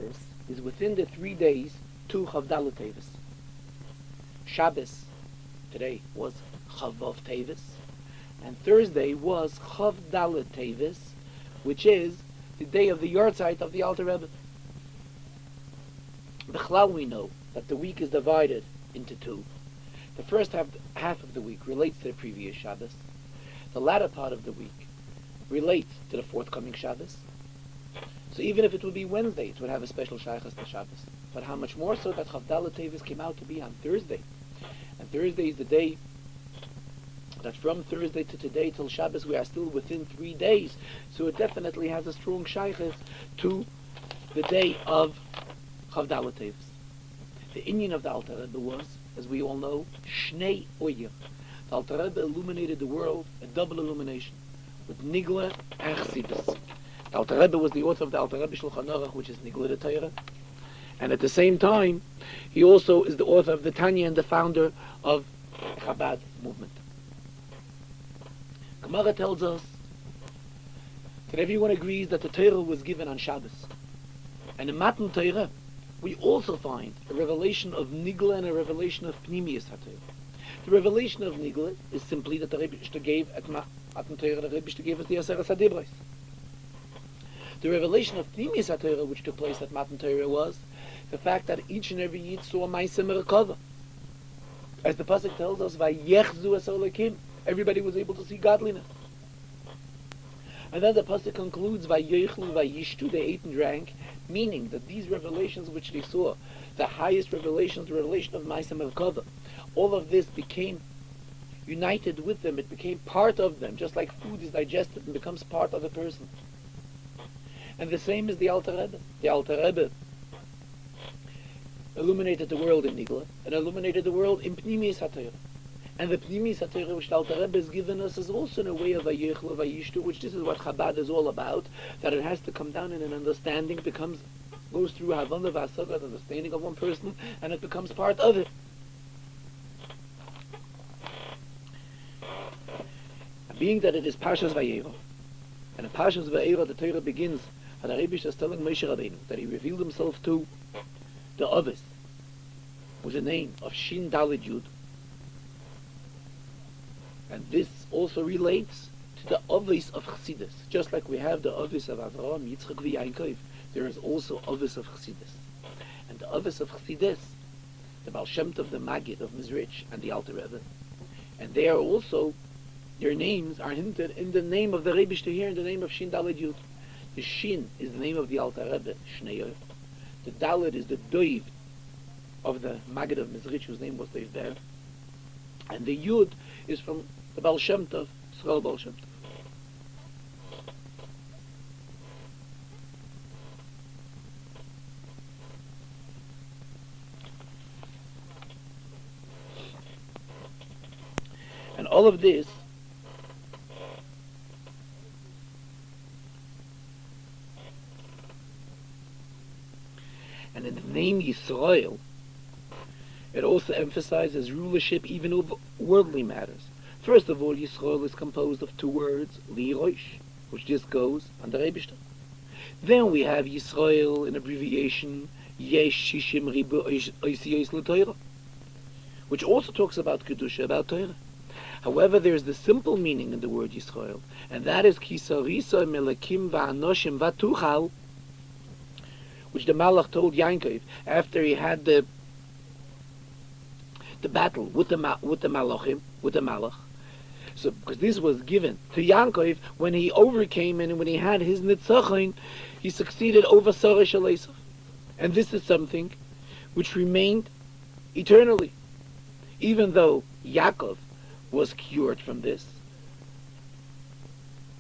Tevis is within the 3 days to Chavdal Tevis. Shabbos today was Chavav Tevis, and Thursday was Chavdal Tevis, which is the day of the Yortzeit of the Alter Rebbe. B'chlal, we know that the week is divided into two. The first half of the week relates to the previous Shabbos. The latter part of the week relates to the forthcoming Shabbos. So even if it would be Wednesday, it would have a special Shaychus to Shabbos. But how much more so that Chavdal Tevis came out to be on Thursday. And Thursday is the day that from Thursday to today till Shabbos we are still within 3 days. So it definitely has a strong Shaychus to the day of Chavdal Tevis. The inyan of the Alter Rebbe was, as we all know, Shnei Oyer. The Alter Rebbe illuminated the world, a double illumination, with Nigla and Chassidus. The Alter Rebbe was the author of the Alter Rebbe Shulchan Aruch, which is Nigla the Torah, and at the same time, he also is the author of the Tanya and the founder of the Chabad movement. Gemara tells us that everyone agrees that the Torah was given on Shabbos, and in Matan Torah, we also find a revelation of Nigla and a revelation of Pnimius HaTorah. The revelation of Nigla is simply that the Rebbe gave at Matan Torah, the Rebbe gave us the Aseret HaDibros. The revelation of Pnimius HaTorah, which took place at Matan Torah, was the fact that each and every Yid saw Ma'aseh Merkava. As the pasuk tells us, "Vayechzu es Elokim," everybody was able to see godliness. And then the pasuk concludes, "Vayochlu vayishtu," they ate and drank, meaning that these revelations which they saw, the highest revelation, the revelation of Ma'aseh Merkava, all of this became united with them. It became part of them, just like food is digested and becomes part of a person. And the same is the Alter Rebbe. The Alter Rebbe illuminated the world in Nigla and illuminated the world in Pnimius HaTorah. And the Pnimius HaTorah which the Alter Rebbe has given us is also in a way of Vayechlu Vayishtu, which this is what Chabad is all about, that it has to come down in an understanding, goes through Havana V'Asagat, understanding of one person, and it becomes part of it. Being that it is Parshas Vayera, and in Parshas Vayera the Torah begins, and the Rebbe is telling Moshe Rabbeinu that he revealed himself to the Avis, with the name of Shin Daled Yud. And this also relates to the Avis of Chassidus. Just like we have the Avis of Avraham, Yitzchak v'Yaakov, there is also Avis of Chassidus. And the Avis of Chassidus, the Baal Shem Tov, the Maggid of Mizrich, and the Alter Rebbe, and they are also, their names are hinted in the name of the Rebbe here, in the name of Shin Daled Yud. The Shin is the name of the Alter Rebbe, Shnei. The Dalet is the Doiv of the Maggid of Mizrich, whose name was Doiv there. And the Yud is from the Baal Shem Tov, Sral Baal Shem Tov. And all of this and in the name Yisrael, it also emphasizes rulership even over worldly matters. First of all, Yisrael is composed of two words, Lirosh, which just goes under Eibishter. Then we have Yisrael in abbreviation, Yesh Shishim Ribu Oisiyos L'Torah, which also talks about Kedusha, about Torah. However, there is the simple meaning in the word Yisrael, and that is Kisarisa Melakim Va'anoshim Vatuchal, which the Malach told Yaakov after he had the battle with the Malachim, with the Malach. So, because this was given to Yaakov when he overcame and when he had his Nitzachon, he succeeded over Sarah Shalesav. And this is something which remained eternally. Even though Yaakov was cured from this.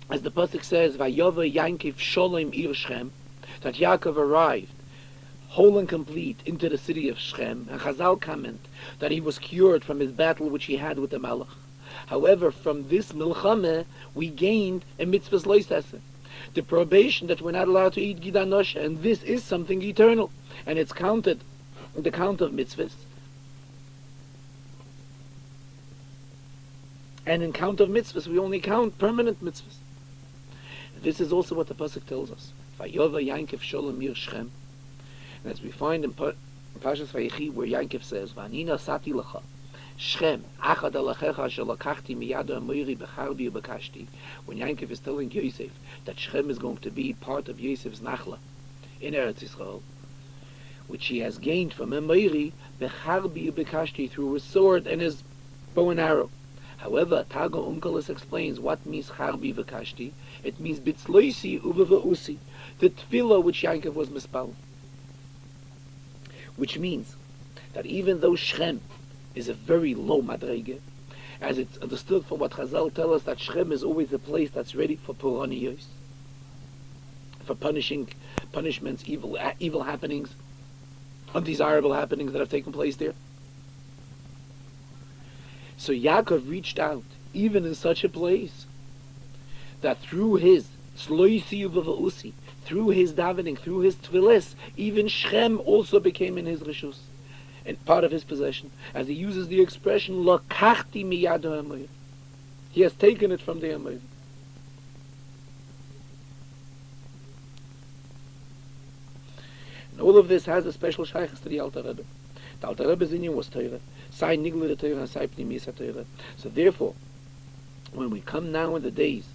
As the pasuk says, Vayova Yaakov Sholem Ir Shem, that Yaakov arrived whole and complete into the city of Shem, and Chazal comment that he was cured from his battle which he had with the Malach. However, from this milchame we gained a mitzvahs loisase, the probation that we're not allowed to eat gidanosha, and this is something eternal, and it's counted in the count of mitzvahs. And in count of mitzvahs, we only count permanent mitzvahs. This is also what the pasuk tells us. Vayova Yaakov Sholem Ir Shem, And as we find in Parshas Vayechi, where Yankov says, "V'anina sati lecha, Shem, achad alachecha shelakachti miyado amoiri becharbi ubekashti." When Yankov is telling Yosef that Shem is going to be part of Yosef's nachla in Eretz Yisrael, which he has gained from Amoiri becharbi ubekashti, through his sword and his bow and arrow. However, Tago Unkelos explains what means charbi v'kashti. It means bitzloisi uvevausi, the tefillah which Yankov was mispal. Which means that even though Shem is a very low madrege, as it's understood from what Chazal tell us, that Shem is always a place that's ready for puraniyos, for punishments, evil happenings, undesirable happenings that have taken place there. So Yaakov reached out, even in such a place, that through his sloisi uvavausi, through his davening, through his tefillis, even Shem also became in his rishus, and part of his possession, as he uses the expression "Lokachti miyado hamoir." He has taken it from the hamoir. And all of this has a special shaykhs to the Alter Rebbe. The Alter Rebbe's inyan was Torah, sai nigla Torah and sai pnimis Torah. So therefore, when we come now in the days,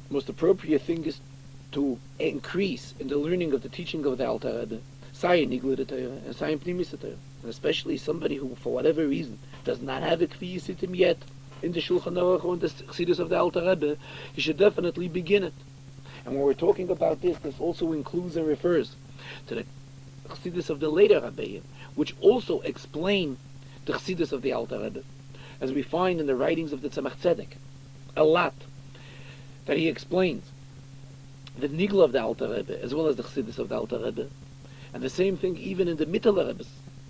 the most appropriate thing is to increase in the learning of the teaching of the Alter Rebbe, sai nigla Torah and sai pnimis Torah. And especially somebody who, for whatever reason, does not have a kvi yisitim yet in the Shulchan Aruch or in the Chassidus of the Alter Rebbe, he should definitely begin it. And when we're talking about this, this also includes and refers to the Chassidus of the later Rebbeim, which also explain the Chassidus of the Alter Rebbe, as we find in the writings of the Tzemach Tzedek, a lot that he explains the Nigla of the Alter Rebbe, as well as the Chassidus of the Alter Rebbe, and the same thing even in the Mitteler Rebbe's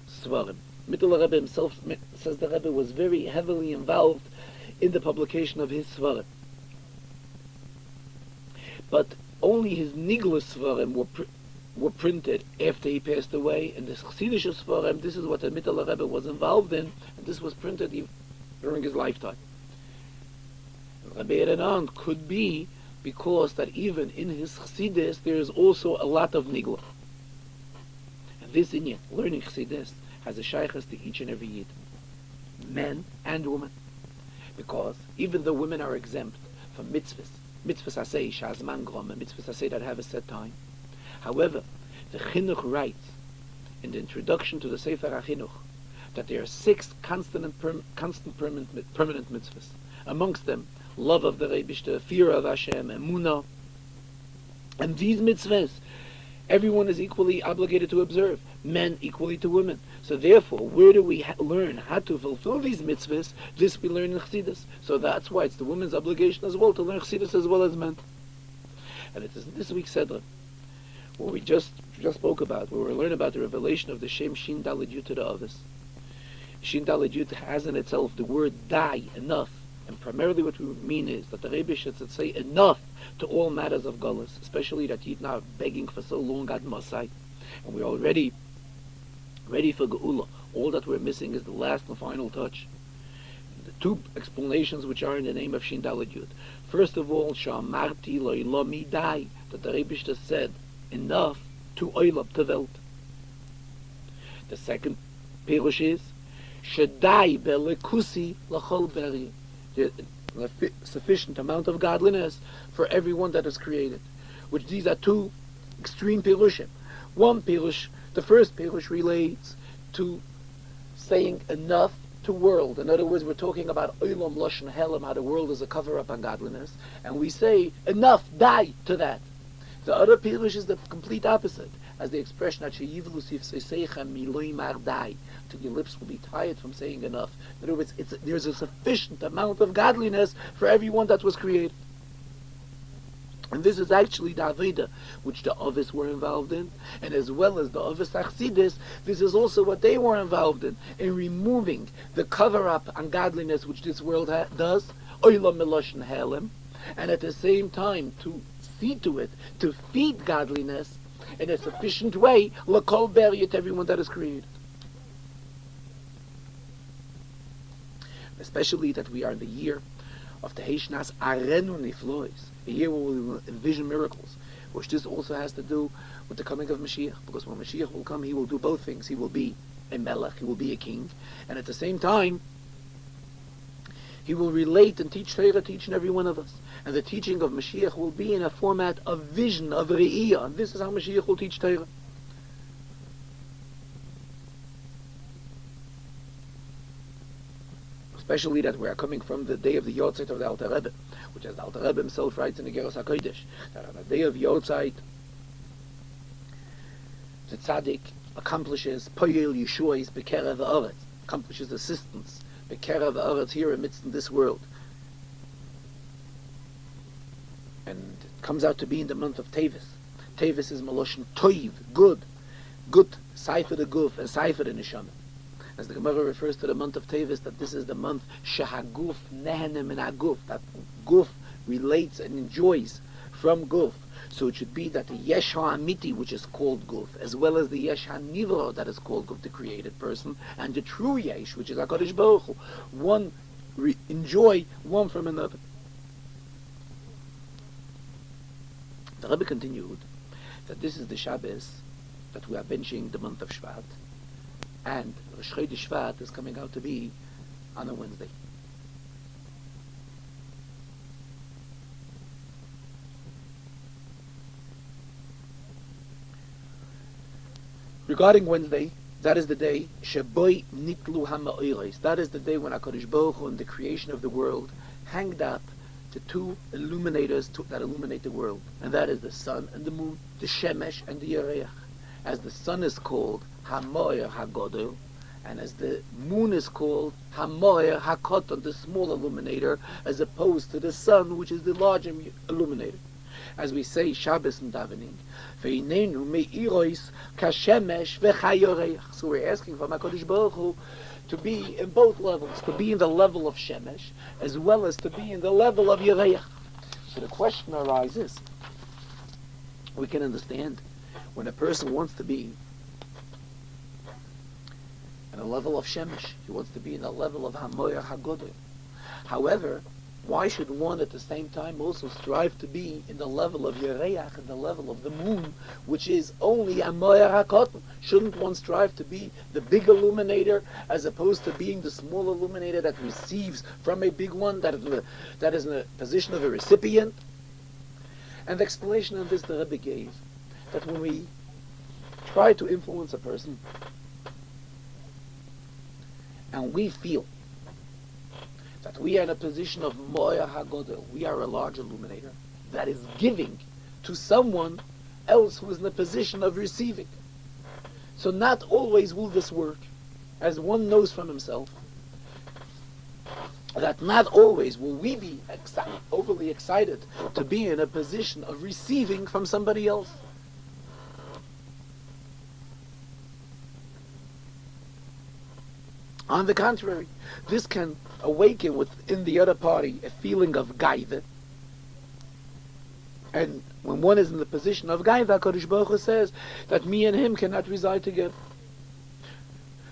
Svarim. Mitteler Rebbe himself says the Rebbe was very heavily involved in the publication of his Svarim. But only his Nigla Svarim were printed after he passed away, and the Chassidish Svarim, this is what the Mitteler Rebbe was involved in, and this was printed during his lifetime. Rabbi Yerenan could be because that even in his Chassidus there is also a lot of Nigla. And this inyan, learning Chassidus, has a shaykhs to each and every Yid, men and women, because even though women are exempt from mitzvahs asay shazman grom, and mitzvahs asay that have a set time. However, the Chinuch writes in the introduction to the Sefer HaChinuch that there are 6 constant permanent mitzvahs. Amongst them, love of the Rebishter, fear of Hashem, emunah. And these mitzvahs, everyone is equally obligated to observe, men equally to women. So therefore, where do we learn how to fulfill these mitzvahs? This we learn in Chassidus. So that's why it's the women's obligation as well to learn Chassidus as well as men. And it is in this week's Sedra, where we just spoke about, where we learn about the revelation of the Shem Shin Daled Yud to the others. Shin Daled Yud has in itself the word die, enough. And primarily what we mean is that the Rebbe should say enough to all matters of Gullus, especially that Yid now begging for so long at Masai. And we're already ready for Geula. All that we're missing is the last and final touch. The 2 explanations which are in the name of Shin Daled Yud. First of all, Sha'amarti lo ilomi dai, that the Rebbe said enough to oilab, to Welt. The second Perush is Shadai belekusi lachol beri, the sufficient amount of godliness for everyone that is created. Which these are 2 extreme Perushim. One Perush, the first Perush relates to saying enough to world. In other words, we're talking about Olam Lashon Helam, how the world is a cover-up on godliness, and we say enough, die to that. The other Perush is the complete opposite, as the expression that till your lips will be tired from saying enough. In other words, there's a sufficient amount of godliness for everyone that was created. And this is actually the Aveda which the Ovis were involved in, and as well as the Ovis Achsidis, this is also what they were involved in removing the cover-up on godliness which this world does, Olam Meloshen Helem, and at the same time to see to it, to feed godliness in a sufficient way, L'kol Beryet, everyone that is created. Especially that we are in the year of the Heishnas Arenu Niflois, a year where we will envision miracles, which this also has to do with the coming of Mashiach, because when Mashiach will come, he will do both things. He will be a melech, he will be a king, and at the same time, he will relate and teach Torah to each and every one of us. And the teaching of Mashiach will be in a format of vision, of re'iyah, and this is how Mashiach will teach Torah. Especially that we are coming from the day of the Yortzeit of the Alter Rebbe, which as the Alter Rebbe himself writes in the Geras HaKodesh, that on the day of Yortzeit, the tzaddik accomplishes Poyel Yeshua's Bekerev Haaretz, accomplishes assistance, Bekerev Haaretz here amidst in this world. And it comes out to be in the month of Tevis. Tevis is Maloshin Toiv, good. Good, Seifer the Guf, and Seifer the Neshama. As the Gemara refers to the month of Tevis, that this is the month Shehaguf Nehenem Min Haguf, that Guf relates and enjoys from Guf. So it should be that the Yesh HaAmiti, which is called Guf, as well as the Yesh HaNivro, that is called Guf, the created person, and the true Yesh, which is HaKadosh Baruch Hu, one enjoy one from another. The Rebbe continued that this is the Shabbos that we are benching the month of Shvat, and Rosh Chodesh Shvat is coming out to be on a Wednesday. Regarding Wednesday, that is the day Sheboi Nitlu HaMa'oros. That is the day when HaKadosh Baruch Hu, in the creation of the world, hanged up the two illuminators that illuminate the world, and that is the sun and the moon, the Shemesh and the Yereach. As the sun is called Hamoyer HaGodol, and as the moon is called Hamoyer HaKoton, the small illuminator, as opposed to the sun, which is the larger illuminator. As we say Shabbos and davening, Ve'inenu me'iros kashemesh v'chayoreach. So we're asking from HaKadosh Baruch Hu to be in both levels, to be in the level of Shemesh, as well as to be in the level of Yereach. So the question arises, we can understand, when a person wants to be in a level of Shemesh, he wants to be in a level of Hamoyer HaGodol. However, why should one at the same time also strive to be in the level of Yereach, in the level of the moon, which is only Hamoyer HaKoton? Shouldn't one strive to be the big illuminator as opposed to being the small illuminator that receives from a big one, that is in a position of a recipient? And the explanation of this the Rebbe gave, that when we try to influence a person, and we feel that we are in a position of Moyer HaGodel, we are a large illuminator that is giving to someone else who is in a position of receiving. So not always will this work, as one knows from himself, that not always will we be overly excited to be in a position of receiving from somebody else. On the contrary, this can awaken within the other party a feeling of gaiva. And when one is in the position of gaiva, HaKadosh Baruch Hu says that me and him cannot reside together.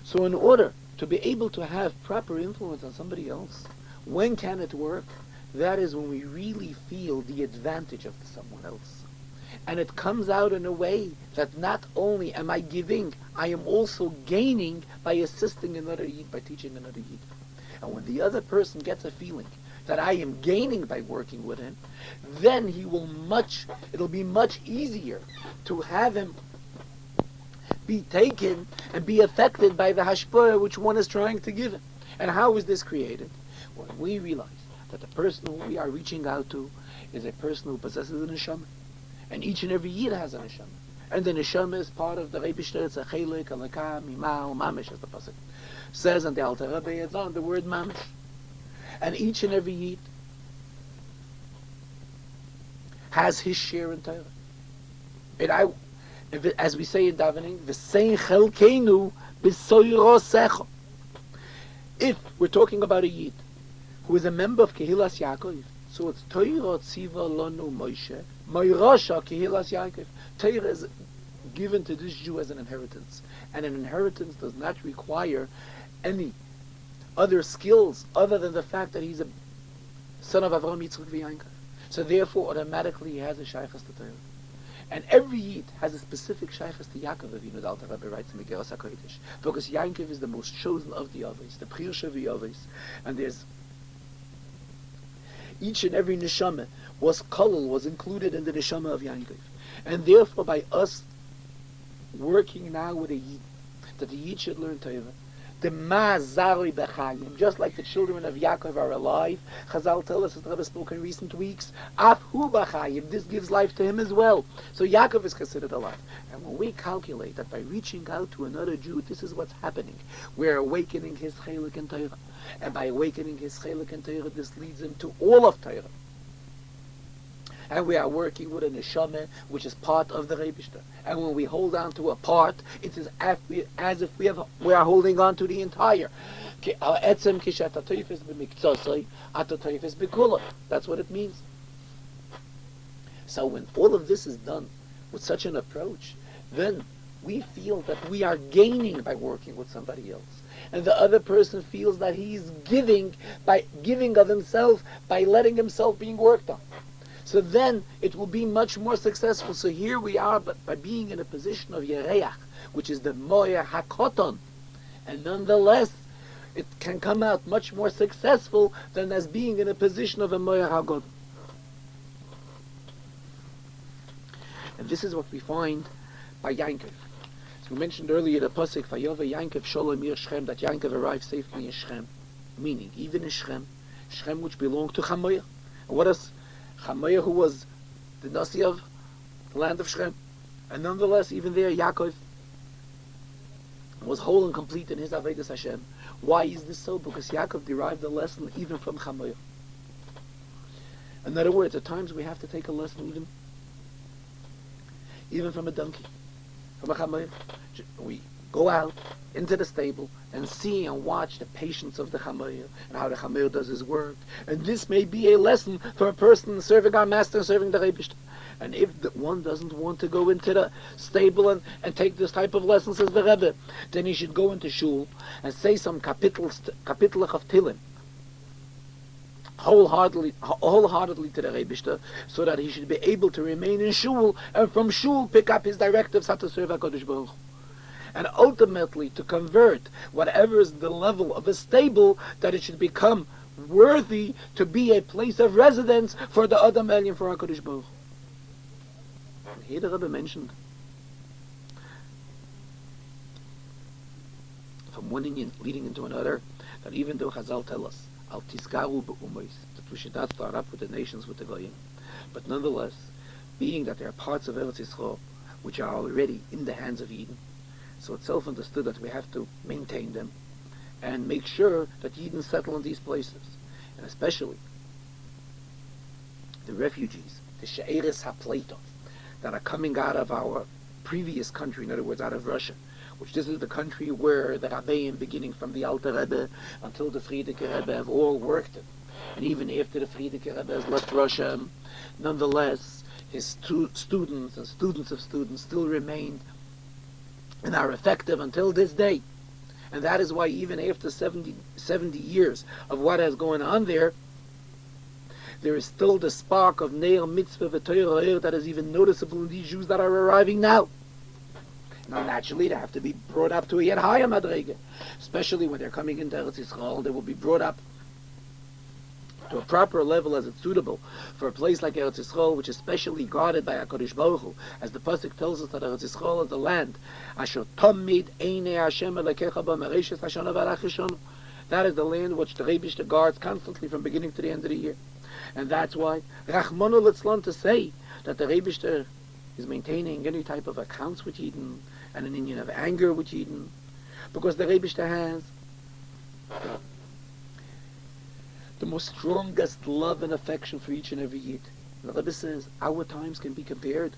So in order to be able to have proper influence on somebody else, when can it work? That is when we really feel the advantage of someone else. And it comes out in a way that not only am I giving, I am also gaining by assisting another Yid, by teaching another Yid. And when the other person gets a feeling that I am gaining by working with him, then it'll be much easier to have him be taken and be affected by the hashpah which one is trying to give him. And how is this created? When we realize that the person who we are reaching out to is a person who possesses a neshama. And each and every Yid has a neshama. And the neshama is part of the Rebishter, it's a chelik, alakam, imal, mamish, as the pasuk says, and the Alter Rebbe adds on the word mamish. And each and every Yid has his share in Torah. And as we say in davening, v'sein chelkeinu b'soyrosecha. If we're talking about a Yid who is a member of Kehilas Yaakov, so it's Torah tziva lanu Moshe, Moirasha Kehilas Yaakov. Torah is given to this Jew as an inheritance, and an inheritance does not require any other skills other than the fact that he's a son of Avraham, Yitzchak, v'Yankov. So therefore, automatically he has a shaychus to Torah. And every Yid has a specific shaykhs to Yaakov Avinu, the Alter Rebbe writes in the Geras HaKodesh. Because Yaakov is the most chosen of the Avos, the Prirsha of the Avos. And there's each and every neshama was included in the neshama of Yaakov. And therefore by us working now with a Yid, that the Yid should learn Torah, the Ma'azari Bechayim, just like the children of Yaakov are alive. Chazal tell us, as the Rebbe spoke in recent weeks, Afhu Bechayim, this gives life to him as well. So Yaakov is considered alive. And when we calculate that by reaching out to another Jew, this is what's happening. We're awakening his Chelik in Torah. And by awakening his Chelik in Torah, this leads him to all of Torah. And we are working with a neshama which is part of the Rebishter. And when we hold on to a part, it is as if we are holding on to the entire. That's what it means. So when all of this is done with such an approach, then we feel that we are gaining by working with somebody else. And the other person feels that he's giving by giving of himself, by letting himself being worked on. So then it will be much more successful. So here we are, but by being in a position of Yereach, which is the Moyer HaKoton, and nonetheless it can come out much more successful than as being in a position of a Moyer HaGodon. And this is what we find by Yankov. So we mentioned earlier the pasuk Vayova Yankov Sholom Ir Shem, that Yankov arrived safely in Shem, meaning even in Shem which belonged to Chamoyer. And what is Chamoyer, who was the Nasi of the land of Shem? And nonetheless, even there, Yaakov was whole and complete in his Avodas Hashem. Why is this so? Because Yaakov derived a lesson even from Chamoyer. In other words, at times we have to take a lesson even from a donkey, from a Chamoyer. We go out into the stable and see and watch the patience of the Chamoyer and how the Chamoyer does his work. And this may be a lesson for a person serving our master and serving the Rebishter. And if one doesn't want to go into the stable and take this type of lessons as the Rebbe, then he should go into shul and say some kapitals of Tilim wholeheartedly to the Rebishter, so that he should be able to remain in shul, and from shul pick up his directives how to serve HaKadosh Baruch Hu. And ultimately to convert whatever is the level of a stable, that it should become worthy to be a place of residence for the Adam Elyon, for HaKadosh Baruch Hu. And here the Rebbe mentioned, from one Indian leading into another, that even though Chazal tell us, Al Tizkaru be'umois, that we should not start up with the nations, with the Goyim, but nonetheless, being that there are parts of Eretz Yisrael which are already in the hands of Eden, so it's self-understood that we have to maintain them and make sure that Eden settle in these places, and especially the refugees, the She'eres HaPleitov, that are coming out of our previous country, in other words, out of Russia, which this is the country where the Rabbeim, beginning from the Alter Rebbe until the Frierdiker Rebbe, have all worked in. And even after the Frierdiker Rebbe has left Russia, nonetheless, his students and students of students still remained and are effective until this day. And that is why even after 70 years of what has going on there is still the spark of Neil Mitzvah V'Torah that is even noticeable in these Jews that are arriving now. Now, naturally, they have to be brought up to a yet higher madrege, especially when they're coming into Eretz Yisrael. They will be brought up to a proper level as it's suitable for a place like Eretz Yisrael, which is specially guarded by HaKadosh Baruch Hu, as the pasuk tells us that Eretz Yisrael is the land. Asher tamid einei Hashem elekecha ba mereishis hashana v'alach hashana. That is the land which the Rebishter guards constantly from beginning to the end of the year, and that's why Rachmanu litzlan to say that the Rebishter is maintaining any type of accounts with Eden and an union of anger with Eden, because the Rebishter has the most strongest love and affection for each and every Yid. And the Rebbe says our times can be compared,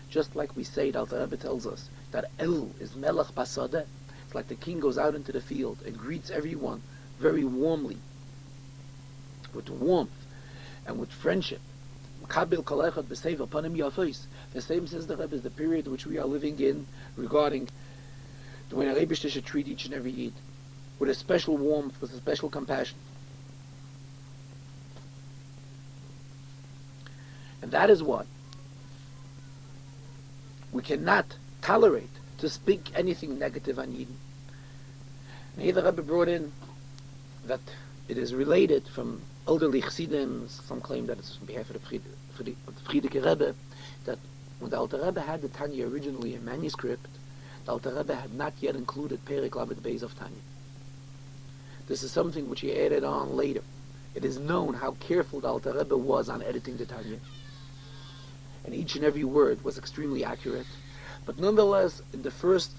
just like we say, the Alter Rebbe tells us that El is Melech Basadeh. It's like the king goes out into the field and greets everyone very warmly, with warmth and with friendship. The same says the Rebbe is the period which we are living in regarding the way the Rebbe should treat each and every Yid, with a special warmth, with a special compassion. And that is what We cannot tolerate to speak anything negative on Yidden. And here the Rebbe brought in that it is related from elderly Chassidim. Some claim that it's on behalf of the Friedeke Rebbe, that when the Alter Rebbe had the Tanya originally in manuscript, the Alter Rebbe had not yet included Perek Lamed Beis of Tanya. This is something which he added on later. It is known how careful the Alter Rebbe was on editing the Tanya, and each and every word was extremely accurate. But nonetheless, in the first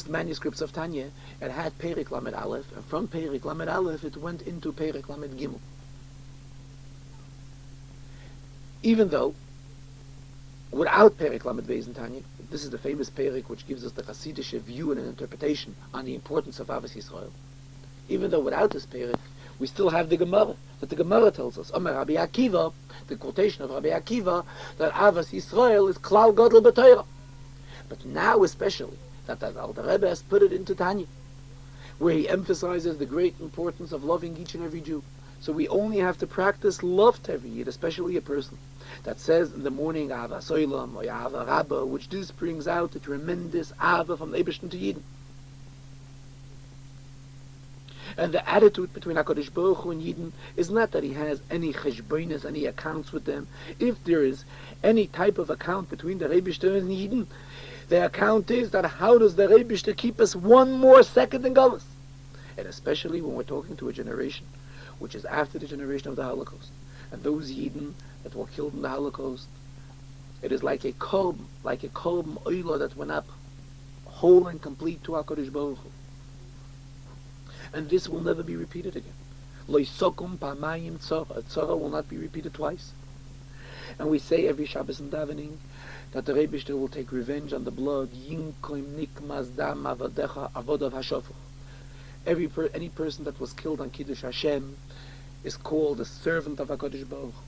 manuscripts of Tanya, it had Perek Lamed Aleph, and from Perek Lamed Aleph it went into Perek Lamed Gimel. Even though, without Perek Lamed Beis in Tanya, this is the famous Perek which gives us the Hasidic view and an interpretation on the importance of Avos Yisrael. Even though without this Perek, we still have the Gemara, that the Gemara tells us, Omer Rabbi Akiva, the quotation of Rabbi Akiva, that Avos Yisrael is Klal Gadol B'Torah. But now especially, that the Alter Rebbe has put it into Tanya, where he emphasizes the great importance of loving each and every Jew. So we only have to practice love to every Yid, especially a person that says in the morning Avas Olam or Ava Rabba, which this brings out a tremendous Ava from the Eibishter to Yidden. And the attitude between HaKadosh Baruch Hu and Yidden is not that he has any cheshbonos, any accounts with them. If there is any type of account between the Eibishter and Yidden, the account is that how does the Eibishter keep us one more second in Galus? And especially when we're talking to a generation which is after the generation of the Holocaust. And those Yidden that were killed in the Holocaust, it is like a korban oila that went up whole and complete to HaKadosh Baruch Hu. And this will never be repeated again. Lo yisokum pamayim tzara. Tzara will not be repeated twice. And we say every Shabbos in davening that the Eibishter will take revenge on the blood. Yinkoim nikmas dam avodecha avodav hashofach. Any person that was killed on Kiddush Hashem is called a servant of HaKadosh Baruch Hu.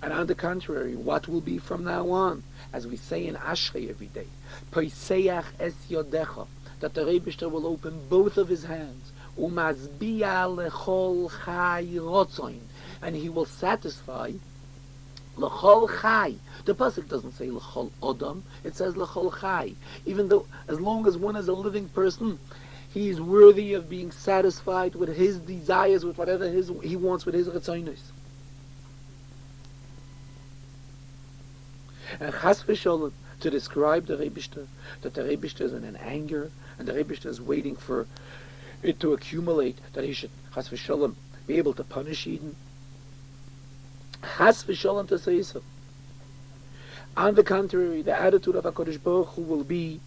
And on the contrary, what will be from now on, as we say in Ashrei every day, Poiseach es yodecha, that the Eibishter will open both of his hands, umazbiya lechol chai rotzoin, and he will satisfy lechol chai. The pasuk doesn't say lechol odom; it says lechol chai. Even though, as long as one is a living person, he is worthy of being satisfied with his desires, with whatever he wants, with his retzonos. And chas v'sholem, to describe the Eibishter, that the Eibishter is in an anger, and the Eibishter is waiting for it to accumulate, that he should, chas v'sholem, be able to punish Eden. Chas v'sholem to say so. On the contrary, the attitude of HaKadosh Baruch Hu will be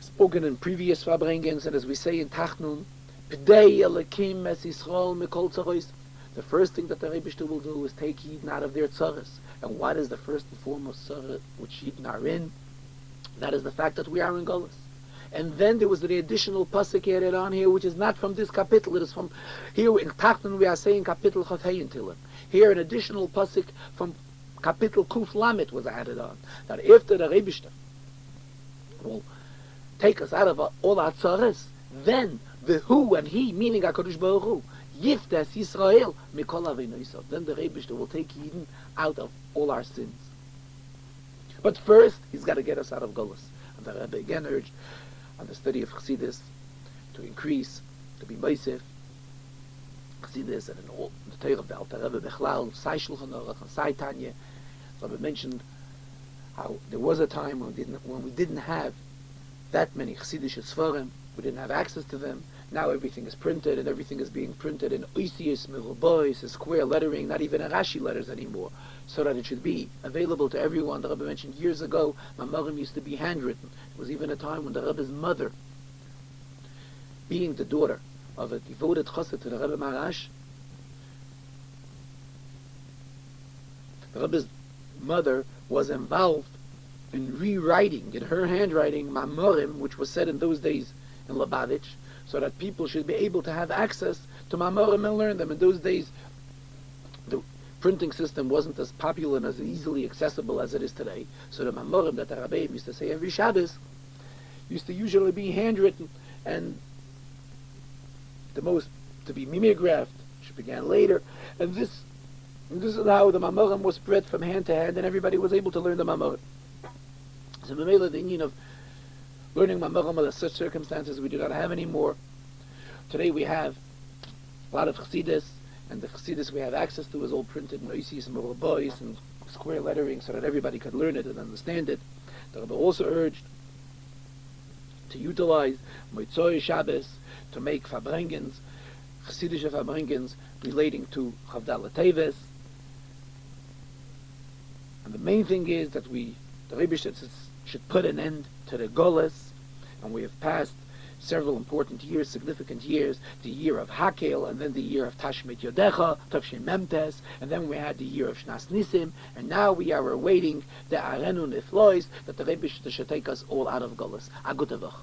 spoken in previous Farbrengens, and as we say in Tachnun, P'dei Elokim es Yisrael mikol tzaros. The first thing that the Eibishter will do is take Yidden out of their tzaros. And what is the first and foremost tzara which Yidden are in? That is the fact that we are in Golus. And then there was the additional pasuk added on here, which is not from this kapitel. It is from here in Tachnun. We are saying kapitel Chafei Tilim. Here an additional pasuk from kapitel Kuf Lamet was added on. That after the Eibishter will take us out of all our tzaras, then the who and he, meaning HaKadosh Baruch Hu, Yiftes Yisrael mikol aveinosov. Then the Eibishter will take Yidden out of all our sins. But first, he's got to get us out of Golus. And the Rebbe again urged on the study of Chassidus to increase, to be Meisef, Chassidus, and in all the Torah of the Alter Rebbe Bechlal, Sai Shulchan Aruch, and Sai Tanya. The Rebbe mentioned how there was a time when we didn't have that many Chassidish Sfarim, we didn't have access to them. Now everything is printed, and everything is being printed in Oisius, Merubois, square lettering, not even in Rashi letters anymore, so that it should be available to everyone. The Rebbe mentioned years ago, Mamarim used to be handwritten. It was even a time when the Rebbe's mother, being the daughter of a devoted chassid to the Rebbe Marash, the Rebbe's mother was involved in rewriting, in her handwriting, Mamorim, which was said in those days in Lubavitch, so that people should be able to have access to Mamorim and learn them. In those days, the printing system wasn't as popular and as easily accessible as it is today. So the Mamorim that the Rabbeim used to say every Shabbos used to usually be handwritten, and the most to be mimeographed, which began later. And this And this is how the Mamorim was spread from hand to hand, and everybody was able to learn the Mamorim. So the union of learning Mamorim under such circumstances we do not have anymore. Today we have a lot of Chassidus, and the Chassidus we have access to is all printed in Oisies and Morobois and square lettering so that everybody could learn it and understand it. The Rebbe also urged to utilize Moitzoi Shabbos to make Farbrengens, Chassidische Farbrengens relating to Chavdala Teves. And the main thing is that the Rebbe should put an end to the Golas, and we have passed several important years, significant years, the year of Hakel, and then the year of Tashmit Yodecha, Tavshin Memtes, and then we had the year of Shnas Nisim, and now we are awaiting the Arenu Niflois, that the Rebbe should take us all out of Golas. A gute Woche.